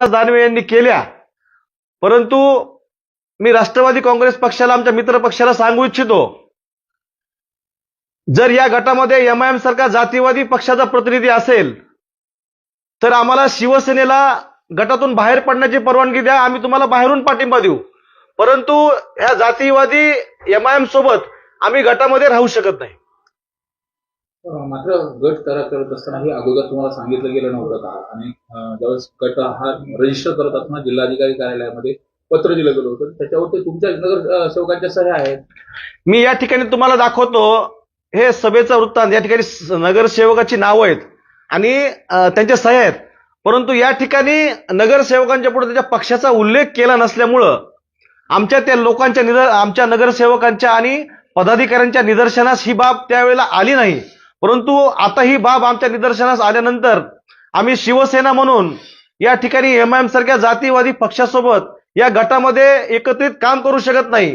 दानवे यांनी केल्या, परंतु मी राष्ट्रवादी काँग्रेस पक्षाला, आमच्या मित्र पक्षाला सांगू इच्छितो, जर या गटामध्ये एमआयएम सारखा जातीवादी पक्षाचा प्रतिनिधी असेल तर आम्हाला शिवसेनेला गटातून बाहेर पडण्याची परवानगी द्या, आम्ही तुम्हाला बाहेरून पाठिंबा देऊ, परंतु या जातीवादी एमआयएम सोबत आम्ही गटामध्ये राहू शकत नाही. मात्र गट तयार करत असताना हे अगोदर तुम्हाला सांगितलं गेलं नव्हतं का? आणि ज्यावेळेस गट हा रजिस्टर करत असताना जिल्हाधिकारी कार्यालयामध्ये पत्र दिलं गेलं होतं, त्याच्यावरती तुमच्या नगर सेवकांच्या सह्या आहेत. मी या ठिकाणी तुम्हाला दाखवतो, हे सभेचा वृत्तांत. या ठिकाणी नगरसेवकाची नावं आहेत आणि त्यांच्या सह्या आहेत, परंतु या ठिकाणी नगरसेवकांच्या पुढे त्याच्या पक्षाचा उल्लेख केला नसल्यामुळं आमच्या त्या लोकांच्या आमच्या नगरसेवकांच्या आणि पदाधिकाऱ्यांच्या निदर्शनास ही बाब त्यावेळेला आली नाही. परंतु आता ही बाब आमच्या निदर्शनास आल्यानंतर आम्ही शिवसेना म्हणून या ठिकाणी एमआयएम सारख्या जातीवादी पक्षासोबत या गटामध्ये एकत्रित काम करू शकत नाही.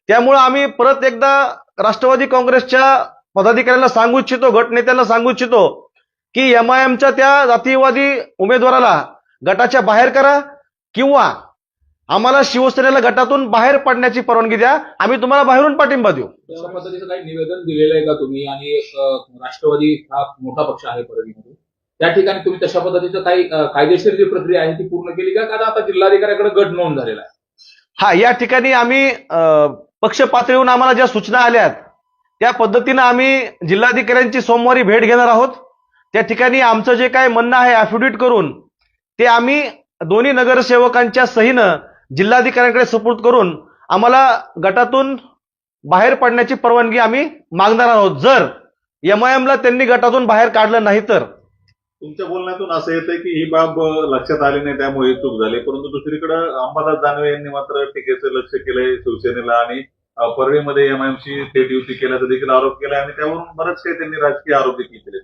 त्यामुळे आम्ही परत एकदा राष्ट्रवादी काँग्रेसच्या पदाधिकाऱ्यांना सांगू इच्छितो, गटनेत्यांना सांगू इच्छितो की एमआयएमच्या त्या जातीवादी उमेदवाराला गटाच्या बाहेर करा किंवा आम्हाला शिवसेनेला गटातून बाहेर पडण्याची परवानगी द्या, आम्ही तुम्हाला बाहेरून पाठिंबा देऊ. अशा पद्धतीचं काही निवेदन दिलेलं आहे का तुम्ही? आणि राष्ट्रवादी हा मोठा पक्ष आहे परळीमध्ये, त्या ठिकाणी तुम्ही तशा पद्धतीचं काही कायदेशीर जी प्रक्रिया आहे ती पूर्ण केली का? आता जिल्हाधिकाऱ्याकडे गट नोंद झालेला आहे. हा, या ठिकाणी आम्ही पक्ष पातळीवरून आम्हाला ज्या सूचना आल्यात त्या पद्धतीनं आम्ही जिल्हाधिकाऱ्यांची सोमवारी भेट घेणार आहोत. त्या ठिकाणी आमचं जे काय म्हणणं आहे ॲफिडेव्हिट करून ते आम्ही दोन्ही नगरसेवकांच्या सहीनं जिल्हाधिकाऱ्यांकडे सुपूर्द करून आम्हाला गटातून बाहेर पडण्याची परवानगी आम्ही मागणार आहोत, जर एमआयएमला त्यांनी गटातून बाहेर काढलं नाही तर. तुमच्या बोलण्यातून असं येतंय की ही बाब लक्षात आली नाही त्यामुळे चूक झाली, परंतु दुसरीकडे अंबादास दानवे यांनी मात्र टीकेचं लक्ष केलंय शिवसेनेला आणि परळीमध्ये एमआयएमशी थेट युती केल्याचा देखील आरोप केलाय आणि त्यावरून बरेच काही त्यांनी राजकीय आरोप देखील केले.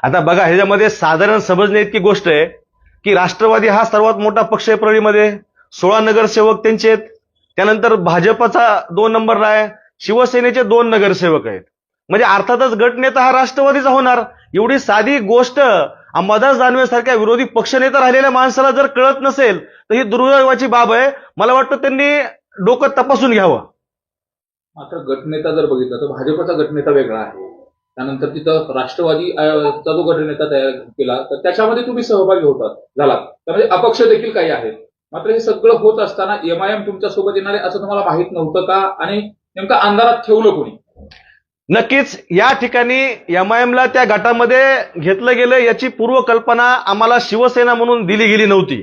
आता बघा, ह्याच्यामध्ये साधारण समजणे इतकी गोष्ट आहे की राष्ट्रवादी हा सर्वात मोठा पक्ष आहे परळीमध्ये, 16 नगरसेवक त्यांचे आहेत, त्यानंतर भाजपचा 2 नंबरला आहे, शिवसेनेचे 2 नगरसेवक आहेत, म्हणजे अर्थातच गटनेता हा राष्ट्रवादीचा होणार. एवढी साधी गोष्ट अंबादास दानवे सारख्या विरोधी पक्षनेता राहिलेल्या माणसाला जर कळत नसेल तर ही दुर्दैवाची बाब आहे. मला वाटतं त्यांनी डोकं तपासून घ्यावं. मात्र गटनेता जर बघितला तर भाजपचा गटनेता वेगळा आहे, त्यानंतर तिथं राष्ट्रवादीचा जो गटनेता तयार केला तर त्याच्यामध्ये तुम्ही सहभागी झालात, त्यामध्ये अपक्ष देखील काही आहेत. मात्र हे सगळं होत असताना एमआयएम तुमच्या सोबत येणार आहे असं तुम्हाला माहित नव्हतं का? आणि नेमकं अंधारात ठेवलं कोणी? नक्कीच या ठिकाणी एमआयएमला त्या गटामध्ये घेतलं गेलं याची पूर्वकल्पना आम्हाला शिवसेना म्हणून दिली गेली नव्हती.